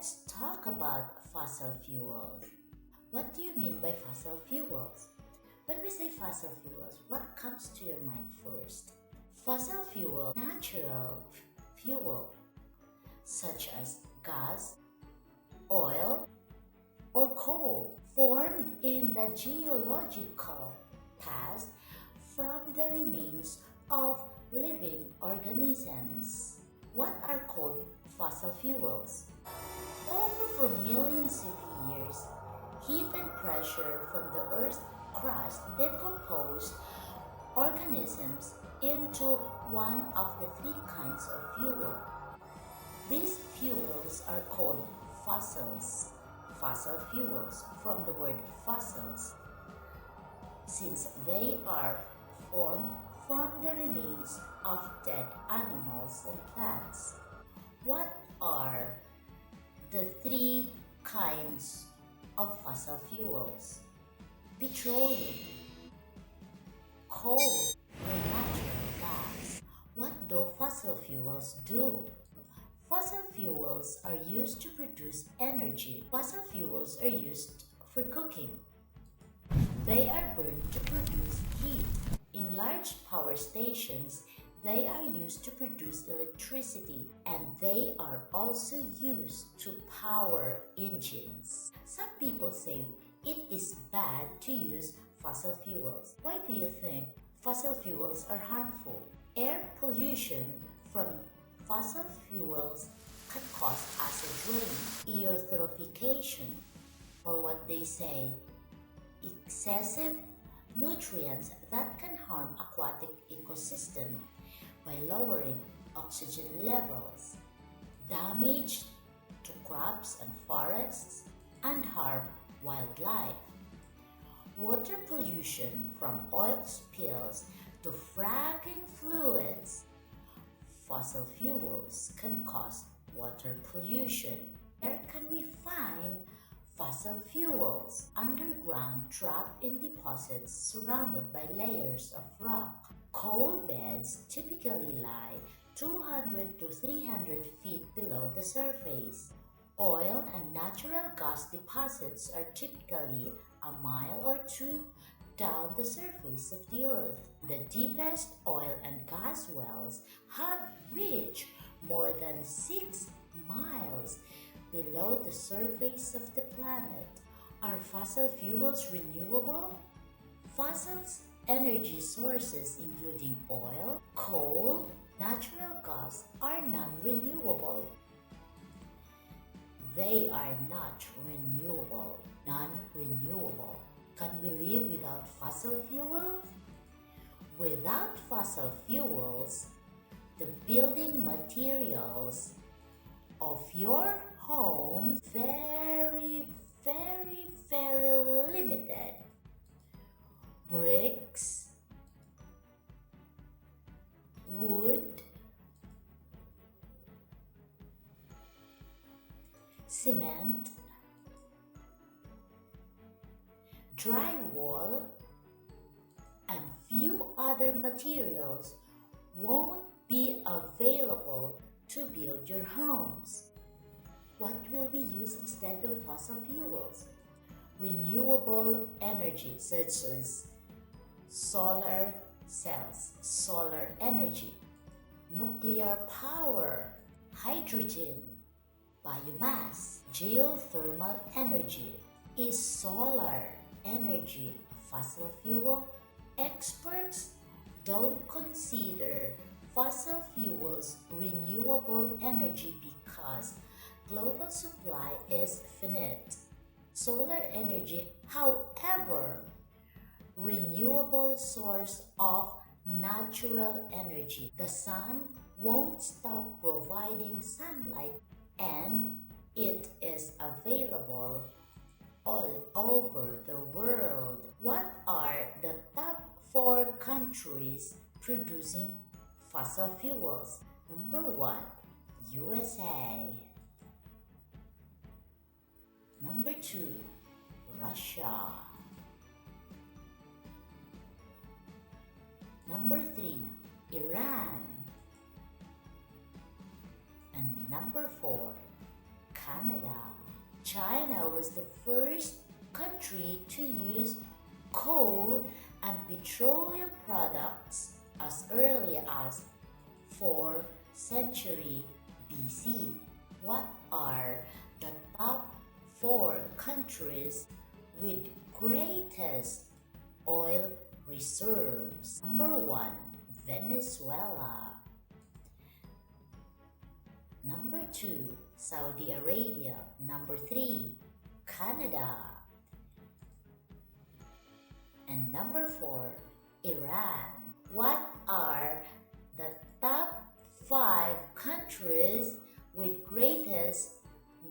Let's talk about fossil fuels. What do you mean by fossil fuels? When we say fossil fuels, what comes to your mind first? Fossil fuel, natural fuel, such as gas, oil, or coal, formed in the geological past from the remains of living organisms. What are called fossil fuels? Over for millions of years, heat and pressure from the Earth's crust decomposed organisms into one of the three kinds of fuel. These fuels are called fossils. Fossil fuels, from the word fossils, since they are formed from the remains of dead animals and plants. What are the three kinds of fossil fuels? Petroleum, coal, or natural gas. What do fossil fuels do? Fossil fuels are used to produce energy. Fossil fuels are used for cooking. They are burned to produce heat. In large power stations, they are used to produce electricity, and they are also used to power engines. Some people say it is bad to use fossil fuels. Why do you think fossil fuels are harmful? Air pollution from fossil fuels can cause acid rain, eutrophication, or what they say, excessive nutrients that can harm aquatic ecosystem by lowering oxygen levels, damage to crops and forests, and harm wildlife. Water pollution from oil spills to fracking fluids. Fossil fuels can cause water pollution. Where can we find fossil fuels? Underground, trapped in deposits surrounded by layers of rock. Coal beds typically lie 200 to 300 feet below the surface. Oil and natural gas deposits are typically a mile or two down the surface of the earth. The deepest oil and gas wells have reached more than 6 miles below the surface of the planet. Are fossil fuels renewable? Fossil energy sources including oil, coal, natural gas are non-renewable. They are not renewable. Non-renewable. Can we live without fossil fuels? Without fossil fuels, the building materials of your home very limited. Bricks, wood, cement, drywall, and few other materials won't be available to build your homes. What will we use instead of fossil fuels? Renewable energy such as solar cells, solar energy, nuclear power, hydrogen, biomass, geothermal energy. Is solar energy a fossil fuel? Experts don't consider fossil fuels renewable energy because global supply is finite. Solar energy, however, renewable source of natural energy. The sun won't stop providing sunlight, and it is available all over the world. What are the top 4 countries producing fossil fuels? Number 1, USA. Number 2, Russia. Number 3, Iran. And number 4, Canada. China was the first country to use coal and petroleum products as early as 4th century BC. What are the top 4 countries with greatest oil reserves? Number 1, Venezuela. Number 2, Saudi Arabia. Number 3, Canada. And number 4, Iran. What are the top 5 countries with greatest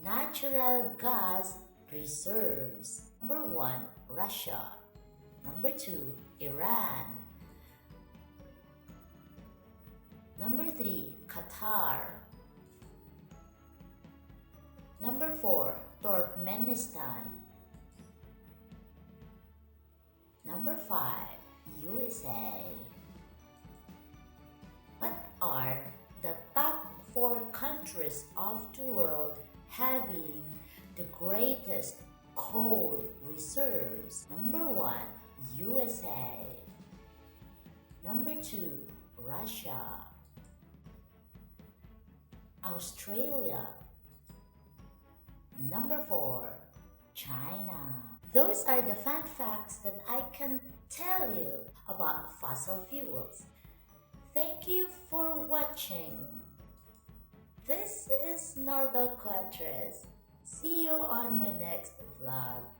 natural gas reserves? Number 1, Russia. Number 2, Iran. Number 3, Qatar. Number 4, Turkmenistan. Number 5, USA. What are the top 4 countries of the world having the greatest coal reserves? Number 1, USA. Number 2, Russia. Australia. Number 4, China. Those are the fun facts that I can tell you about fossil fuels. Thank you for watching. This is Norbel Quatres. See you on my next vlog.